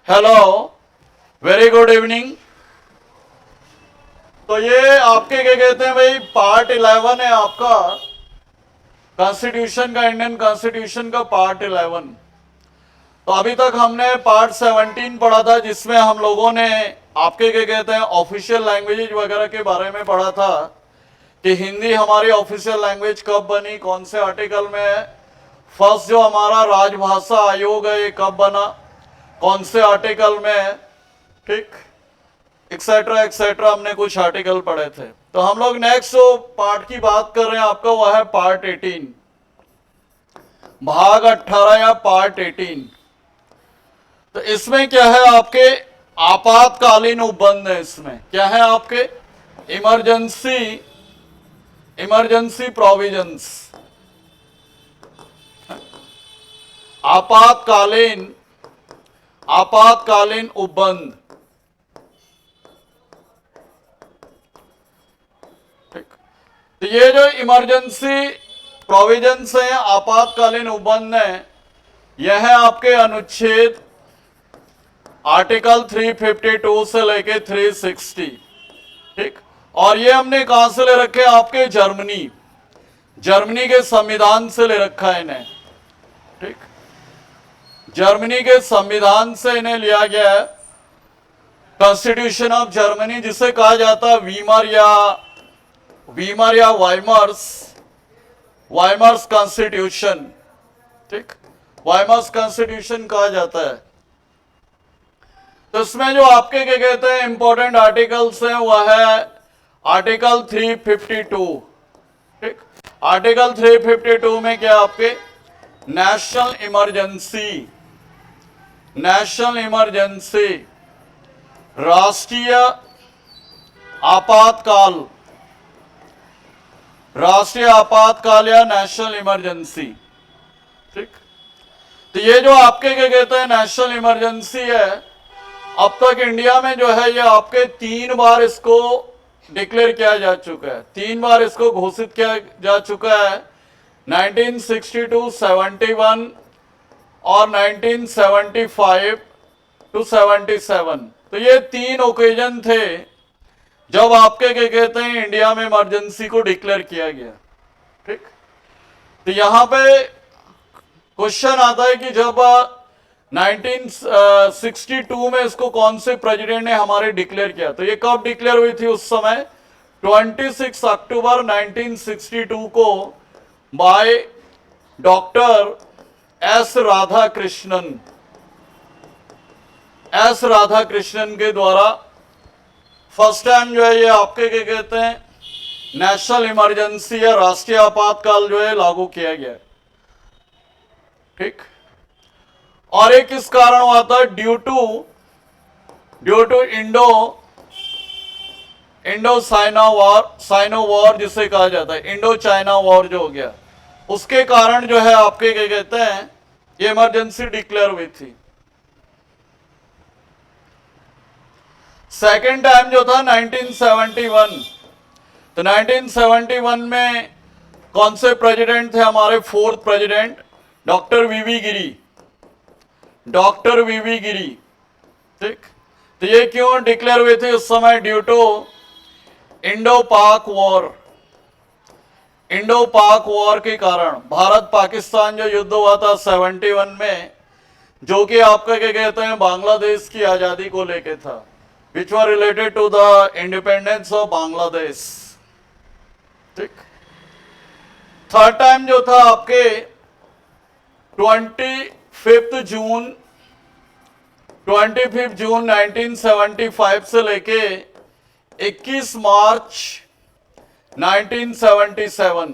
Hello, very good evening. तो ये आपके क्या कहते हैं भाई, पार्ट 11 है आपका कॉन्स्टिट्यूशन का, इंडियन कॉन्स्टिट्यूशन का पार्ट 11। तो अभी तक हमने पार्ट 17 पढ़ा था, जिसमें हम लोगों ने आपके क्या कहते हैं ऑफिशियल लैंग्वेजेज वगैरह के बारे में पढ़ा था कि हिंदी हमारी ऑफिशियल लैंग्वेज कब बनी, कौन से आर्टिकल में है। फर्स्ट जो हमारा राजभाषा आयोग है ये कब बना, कौन से आर्टिकल में है, ठीक, एक्सेट्रा एक्सेट्रा, हमने कुछ आर्टिकल पढ़े थे। तो हम लोग नेक्स्ट जो पार्ट की बात कर रहे हैं आपका वह है पार्ट 18, भाग 18 या पार्ट 18। तो इसमें क्या है, आपके आपातकालीन उपबंध है। इसमें क्या है आपके इमरजेंसी प्रोविजंस, आपातकालीन उपबंध। तो ये जो इमरजेंसी प्रोविजंस हैं, आपातकालीन उपबंध है, यह है आपके अनुच्छेद आर्टिकल 352 से लेके 360, ठीक। और ये हमने कहां से ले रखे हैं, आपके जर्मनी के संविधान से ले रखा है इन्हें, ठीक। जर्मनी के संविधान से इन्हें लिया गया है, कॉन्स्टिट्यूशन ऑफ जर्मनी, जिसे कहा जाता है वीमर या वाइमर्स कॉन्स्टिट्यूशन, ठीक, वाइमर्स कॉन्स्टिट्यूशन कहा जाता है। तो इसमें जो आपके क्या कहते हैं इंपॉर्टेंट आर्टिकल्स हैं वह है आर्टिकल 352, ठीक। आर्टिकल 352 में क्या आपके नेशनल इमरजेंसी, राष्ट्रीय आपातकाल या नेशनल इमरजेंसी, ठीक। तो ये जो आपके क्या कहते हैं नेशनल इमरजेंसी है, अब तक इंडिया में जो है ये आपके 3 बार इसको डिक्लेयर किया जा चुका है, 3 बार इसको घोषित किया जा चुका है, 1962, 71 और 1975 to 77। तो ये 3 ओकेजन थे जब आपके क्या कहते हैं इंडिया में इमरजेंसी को डिक्लेयर किया गया, ठीक। तो यहां पे क्वेश्चन आता है कि जब 1962 में इसको कौन से प्रेसिडेंट ने हमारे डिक्लेयर किया, तो ये कब डिक्लेयर हुई थी उस समय 26 अक्टूबर 1962 को बाय डॉक्टर एस राधाकृष्णन के द्वारा फर्स्ट टाइम जो है ये आपके क्या कहते हैं नेशनल इमरजेंसी या राष्ट्रीय आपातकाल जो है लागू किया गया, ठीक। और एक किस कारण हुआ था, due to Indo Sino war जिसे कहा जाता है, इंडो चाइना वॉर जो हो गया, उसके कारण जो है आपके क्या कहते हैं ये इमरजेंसी डिक्लेयर हुई थी। सेकेंड टाइम जो था 1971, तो 1971 में कौन से प्रेसिडेंट थे हमारे, 4th प्रेसिडेंट डॉक्टर वीवी गिरी, ठीक। तो ये क्यों डिक्लेयर हुए थे उस समय, ड्यू टू इंडो पाक वॉर के कारण, भारत पाकिस्तान जो युद्ध हुआ था 71 में, जो कि आपका क्या कहते हैं बांग्लादेश की आजादी को लेके था, which were related to the independence of Bangladesh, ठीक। थर्ड टाइम जो था आपके 25 जून 1975 से लेके 21 मार्च 1977,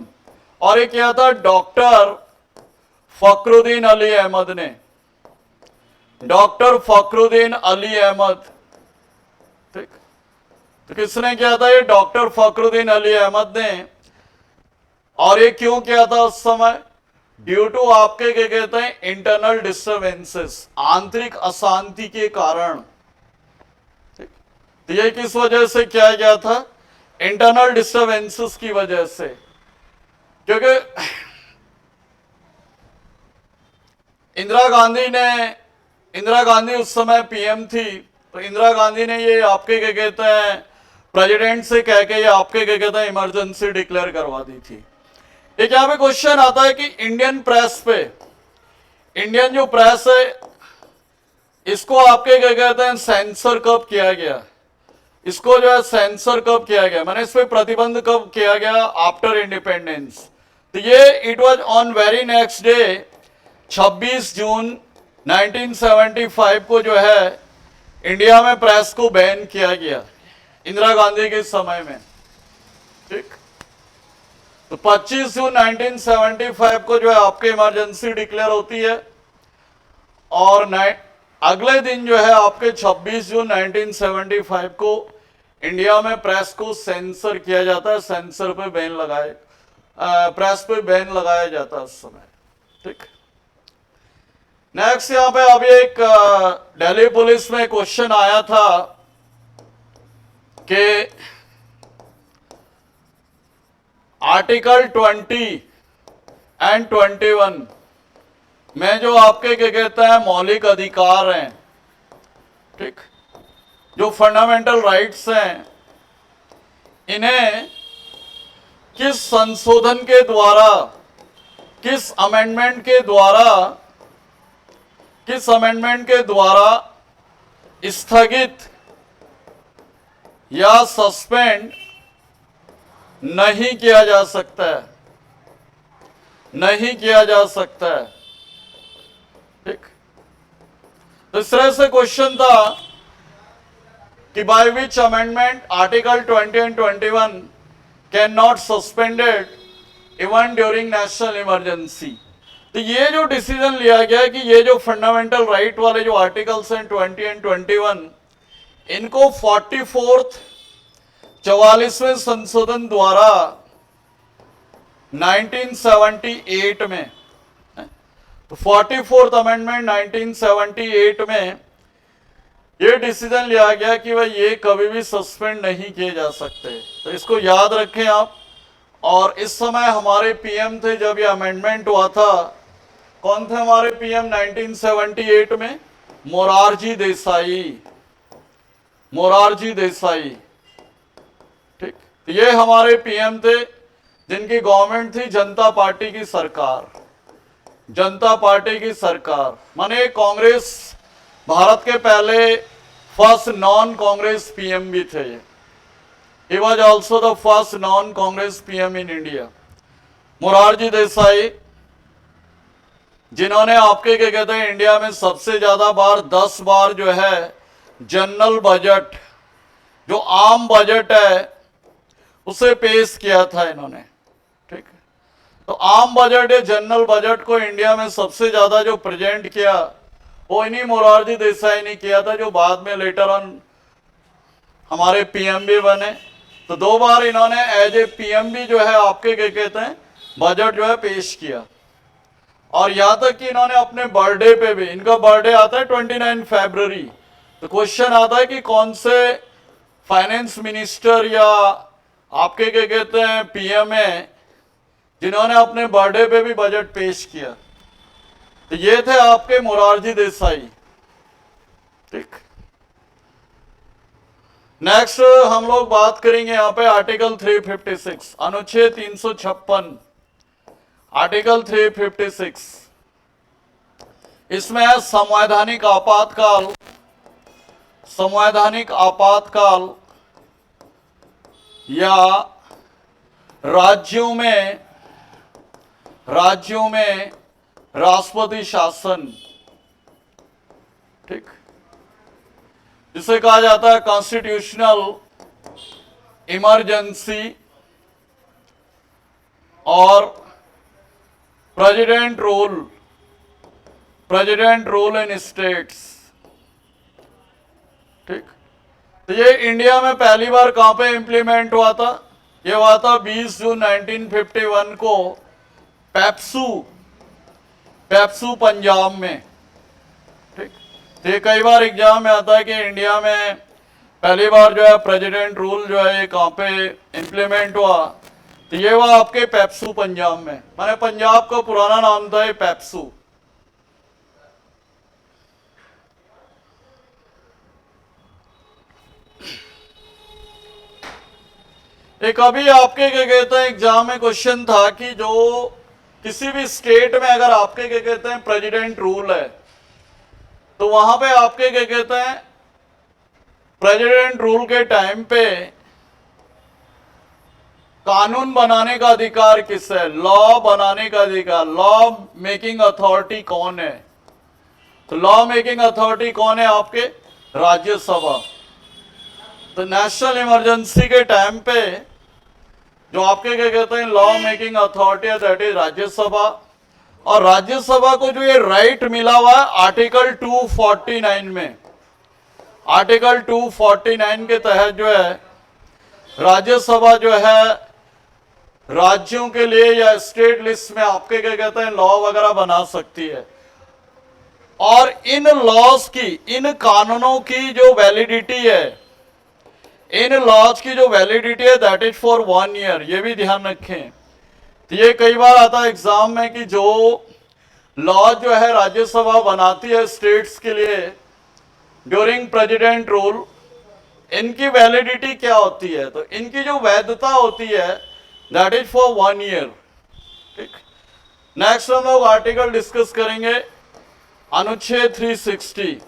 और एक क्या था डॉक्टर फखरुद्दीन अली अहमद, ठीक। तो किसने किया था, ये डॉक्टर फखरुद्दीन अली अहमद ने। और ये क्यों किया था उस समय, ड्यू टू आपके क्या कहते हैं इंटरनल डिस्टर्बेंसेस, आंतरिक अशांति के कारण, ठीक। तो ये किस वजह से किया गया था, इंटरनल डिस्टर्बेंसेस की वजह से, क्योंकि इंदिरा गांधी ने इंदिरा गांधी उस समय पीएम थी, तो इंदिरा गांधी ने ये आपके क्या कहते हैं प्रेसिडेंट से कह के ये आपके क्या कहते हैं इमरजेंसी डिक्लेयर करवा दी थी। एक यहाँ पे क्वेश्चन आता है कि इंडियन प्रेस पे, इंडियन जो प्रेस है इसको आपके क्या कहते हैं सेंसर कब किया गया, इसको जो है सेंसर कब किया गया, मैंने इस पे प्रतिबंध कब किया गया, आफ्टर इंडिपेंडेंस। तो ये it was on very next day 26 जून 1975 को जो है इंडिया में प्रेस को बैन किया गया इंदिरा गांधी के समय में। ठीक, तो 25 जून 1975 को जो है आपके इमरजेंसी डिक्लेयर होती है और अगले दिन जो है आपके 26 जून 1975 को इंडिया में प्रेस को सेंसर किया जाता है, सेंसर पे बैन लगाए, प्रेस पे बैन लगाया जाता है उस समय। ठीक, नेक्स्ट यहां पे अभी एक दिल्ली पुलिस में क्वेश्चन आया था कि आर्टिकल 20 एंड 21 में जो आपके क्या कहते हैं मौलिक अधिकार हैं, ठीक, जो फंडामेंटल राइट्स हैं, इन्हें किस संशोधन के द्वारा, किस अमेंडमेंट के द्वारा स्थगित या सस्पेंड नहीं किया जा सकता है, नहीं किया जा सकता है। ठीक, तो इस तरह से क्वेश्चन था कि by which amendment article 20 and 21 can not suspended even during national emergency. तो ये जो डिसीजन लिया गया कि ये जो फंडामेंटल राइट वाले जो आर्टिकल्स हैं 20 एंड 21, इनको 44वें संशोधन द्वारा 1978 में, तो 44th अमेंडमेंट 1978 में ये डिसीजन लिया गया कि भाई ये कभी भी सस्पेंड नहीं किए जा सकते। तो इसको याद रखें आप। और इस समय हमारे पीएम थे जब ये अमेंडमेंट हुआ था, कौन थे हमारे पीएम 1978 में? मोरारजी देसाई, मोरारजी देसाई। ठीक, ये हमारे पीएम थे जिनकी गवर्नमेंट थी जनता पार्टी की सरकार, जनता पार्टी की सरकार, माने कांग्रेस, भारत के पहले फर्स्ट नॉन कांग्रेस पीएम भी थे। He was also the first non Congress PM in India, Morarji Desai, जिन्होंने आपके क्या कहते हैं इंडिया में सबसे ज्यादा बार 10 बार जो है जनरल बजट, जो आम बजट है, उसे पेश किया था इन्होंने। ठीक, तो आम बजट या जनरल बजट को इंडिया में सबसे ज्यादा जो प्रेजेंट किया वो इन्हीं मोरारजी देसाई ने किया था, जो बाद में लेटर ऑन हमारे पीएम भी बने। तो 2 बार इन्होंने एज ए पीएम भी जो है आपके क्या कहते हैं बजट जो है पेश किया। और यहां तक कि इन्होंने अपने बर्थडे पे भी, इनका बर्थडे आता है 29 फरवरी, तो क्वेश्चन आता है कि कौन से फाइनेंस मिनिस्टर या आपके क्या कहते हैं पीएम है जिन्होंने अपने बर्थडे पे भी बजट पेश किया। तो ये थे आपके मोरारजी देसाई। ठीक, नेक्स्ट हम लोग बात करेंगे यहाँ पे आर्टिकल 356, अनुच्छेद 356, आर्टिकल 356। इसमें है संवैधानिक आपातकाल, संवैधानिक आपातकाल या राज्यों में राष्ट्रपति शासन। ठीक, जिसे कहा जाता है कॉन्स्टिट्यूशनल इमरजेंसी और प्रेसिडेंट रूल इन स्टेट्स। ठीक, तो ये इंडिया में पहली बार कहां पे इंप्लीमेंट हुआ था? ये हुआ था 20 जून 1951 को पेप्सू पंजाब में। ठीक, तो ये कई बार एग्जाम में आता है कि इंडिया में पहली बार जो है प्रेसिडेंट रूल जो है ये कहां पे इंप्लीमेंट हुआ? तो ये हुआ आपके पेप्सू पंजाब में, माने पंजाब का पुराना नाम था ये पेप्सू। एक अभी आपके क्या कहते हैं एग्जाम में क्वेश्चन था कि जो किसी भी स्टेट में अगर आपके क्या कहते हैं प्रेसिडेंट रूल है, तो वहां पे आपके क्या कहते हैं प्रेसिडेंट रूल के टाइम पे कानून बनाने का अधिकार किस है, लॉ बनाने का अधिकार, लॉ मेकिंग अथॉरिटी कौन है? तो लॉ मेकिंग अथॉरिटी कौन है आपके? राज्यसभा। तो नेशनल इमरजेंसी के टाइम पे जो आपके क्या कहते हैं लॉ मेकिंग अथॉरिटी है, दैट इज राज्यसभा। और राज्यसभा को जो ये राइट मिला हुआ है आर्टिकल 249 में, आर्टिकल 249 के तहत जो है राज्यसभा जो है राज्यों के लिए या स्टेट लिस्ट में आपके क्या कहते हैं लॉ वगैरह बना सकती है। और इन लॉज की, इन कानूनों की जो वैलिडिटी है, इन लॉज की जो वैलिडिटी है दैट इज फॉर 1 ईयर। ये भी ध्यान रखें। तो ये कई बार आता है एग्जाम में कि जो लॉ जो है राज्यसभा बनाती है स्टेट्स के लिए ड्यूरिंग प्रेसिडेंट रूल, इनकी वैलिडिटी क्या होती है? तो इनकी जो वैधता होती है दैट इज फॉर 1 ईयर। ठीक। नेक्स्ट हम लोग आर्टिकल डिस्कस करेंगे अनुच्छेद 360,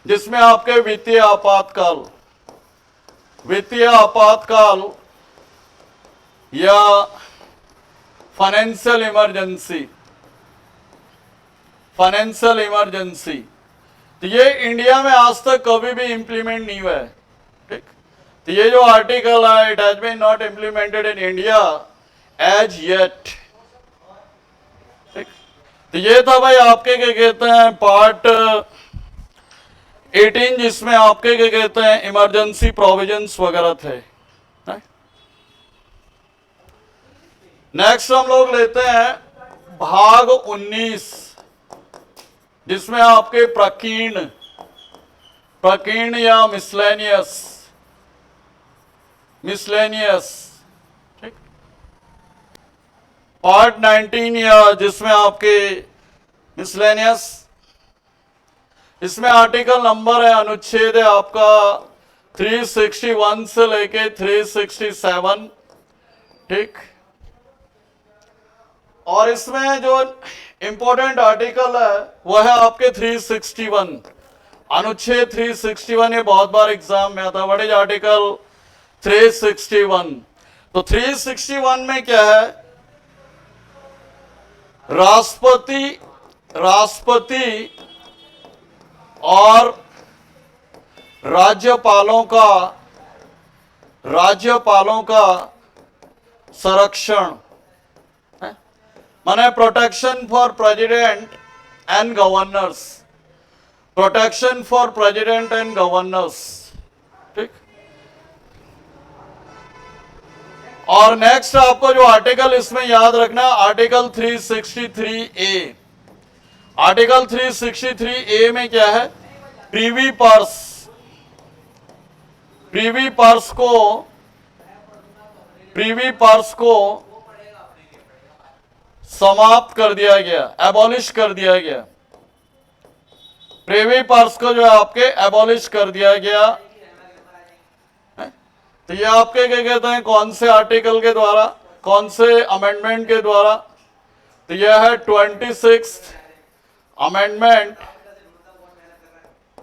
जिसमें आपके वित्तीय आपातकाल, वित्तीय आपातकाल या फाइनेंशियल इमरजेंसी, फाइनेंशियल इमरजेंसी, तो ये इंडिया में आज तक कभी भी इंप्लीमेंट नहीं हुआ है। ठीक। तो ये जो आर्टिकल है it has been not implemented in India as yet. ठीक। तो ये था भाई आपके क्या कहते हैं पार्ट 18, जिसमें आपके क्या कहते हैं इमरजेंसी प्रोविजंस वगैरह थे। नेक्स्ट हम लोग लेते हैं भाग 19, जिसमें आपके प्रकीर्ण, प्रकीर्ण या मिसलेनियस, मिसलेनियस। ठीक। पार्ट 19 या जिसमें आपके मिसलेनियस, इसमें आर्टिकल नंबर है, अनुच्छेद है आपका 361 से लेके 367। ठीक। और इसमें जो इंपॉर्टेंट आर्टिकल है वह है आपके 361, अनुच्छेद 361। ये बहुत बार एग्जाम में आता है। What is article 361? तो 361 में क्या है? राष्ट्रपति और राज्यपालों का संरक्षण, माने protection for president and governors, protection for president and governors. ठीक। और नेक्स्ट आपको जो आर्टिकल इसमें याद रखना, आर्टिकल 363A। आर्टिकल 363A में क्या है? प्रीवी पर्स, प्रीवी पर्स को समाप्त कर दिया गया, एबॉलिश कर दिया गया। प्रीवी पर्स को जो है आपके एबॉलिश कर दिया गया। तो ये आपके क्या कहते हैं कौन से आर्टिकल के द्वारा, कौन से अमेंडमेंट के द्वारा? तो यह है 26th अमेंडमेंट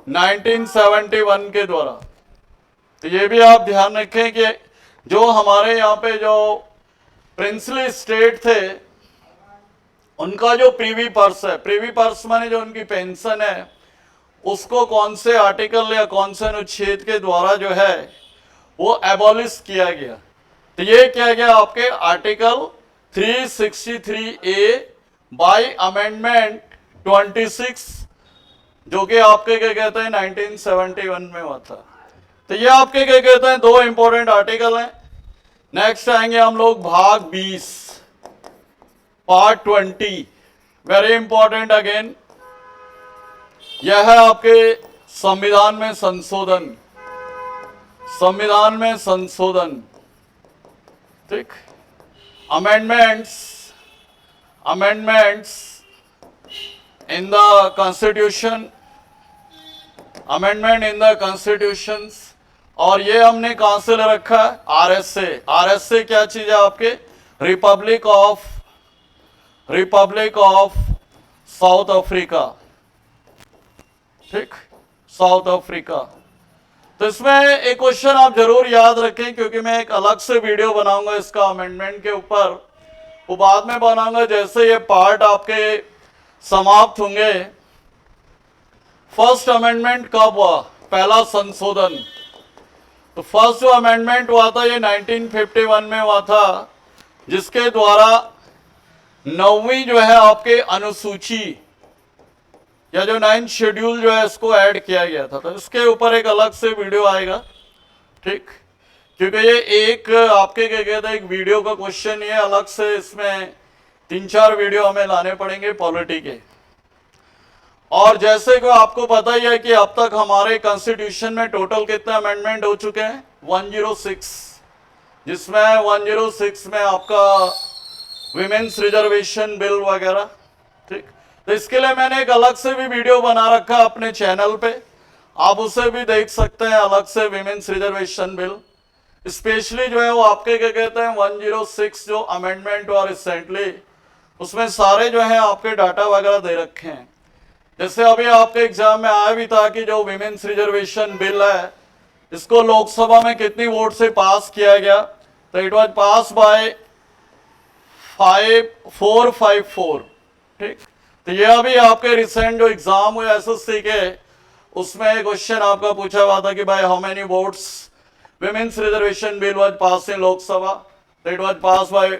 1971 के द्वारा। तो ये भी आप ध्यान रखें कि जो हमारे यहाँ पे जो प्रिंसली स्टेट थे उनका जो प्रीवी पर्स है, प्रीवी पर्स माने जो उनकी पेंशन है, उसको कौन से आर्टिकल या कौन से अनुच्छेद के द्वारा जो है वो एबॉलिश किया गया? तो ये किया गया आपके आर्टिकल 363A बाय अमेंडमेंट 26, जो कि आपके क्या कहते हैं 1971 में हुआ था। तो ये आपके क्या कहते हैं दो इंपॉर्टेंट आर्टिकल हैं। नेक्स्ट आएंगे हम लोग भाग 20, पार्ट 20, वेरी इंपॉर्टेंट अगेन। यह है आपके संविधान में संशोधन, संविधान में संशोधन। ठीक। Amendments in the constitution, amendment in the constitutions और ये हमने कहां से ले रखा है, आरएसए। आरएसए क्या चीज है आपके, रिपब्लिक ऑफ साउथ अफ्रीका, ठीक, साउथ अफ्रीका। तो इसमें एक क्वेश्चन आप जरूर याद रखें, क्योंकि मैं एक अलग से वीडियो बनाऊंगा इसका अमेंडमेंट के ऊपर, वो बाद में बनाऊंगा जैसे ये पार्ट आपके समाप्त होंगे। फर्स्ट अमेंडमेंट कब हुआ, पहला संशोधन, तो फर्स्ट जो अमेंडमेंट हुआ था ये 1951 में हुआ था, जिसके द्वारा 9वीं जो है आपके अनुसूची या जो 9th शेड्यूल जो है इसको ऐड किया गया था। तो इसके ऊपर एक अलग से वीडियो आएगा, ठीक, क्योंकि ये एक आपके क्या कहते हैं एक वीडियो का क्वेश्चन, ये अलग से इसमें 3-4 वीडियो हमें लाने पड़ेंगे पॉलिटी के। और जैसे कि आपको पता ही है कि अब तक हमारे कॉन्स्टिट्यूशन में टोटल कितने अमेंडमेंट हो चुके हैं, 106, जिसमें 106 में आपका विमेन्स रिजर्वेशन बिल वगैरह, ठीक। तो इसके लिए मैंने एक अलग से भी वीडियो बना रखा है अपने चैनल पे, आप उसे भी देख सकते हैं, अलग से विमेन्स रिजर्वेशन बिल, स्पेशली जो है वो आपके क्या कहते हैं 106 जो अमेंडमेंट हुआ रिसेंटली, उसमें सारे जो है आपके डाटा वगैरह दे रखे हैं। जैसे अभी आपके एग्जाम में आया भी था कि जो विमेन्स रिजर्वेशन बिल है इसको लोकसभा में कितनी वोट से पास किया गया, तो इट वाज पास बाय 454, ठीक। तो ये अभी आपके रिसेंट जो एग्जाम हुए एसएससी के, उसमें क्वेश्चन आपका पूछा हुआ था कि भाई how many votes women's reservation bill was pass in Lok Sabha, तो इट वाज पास बाय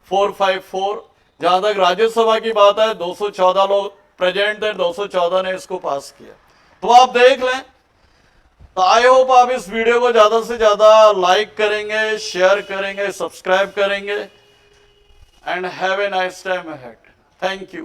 454। जहां तक राज्यसभा की बात है 214 लोग प्रेजेंट थे, 214 ने इसको पास किया। तो आप देख लें। तो आई होप आप इस वीडियो को ज्यादा से ज्यादा लाइक करेंगे, शेयर करेंगे, सब्सक्राइब करेंगे, and have a nice time ahead. Thank you.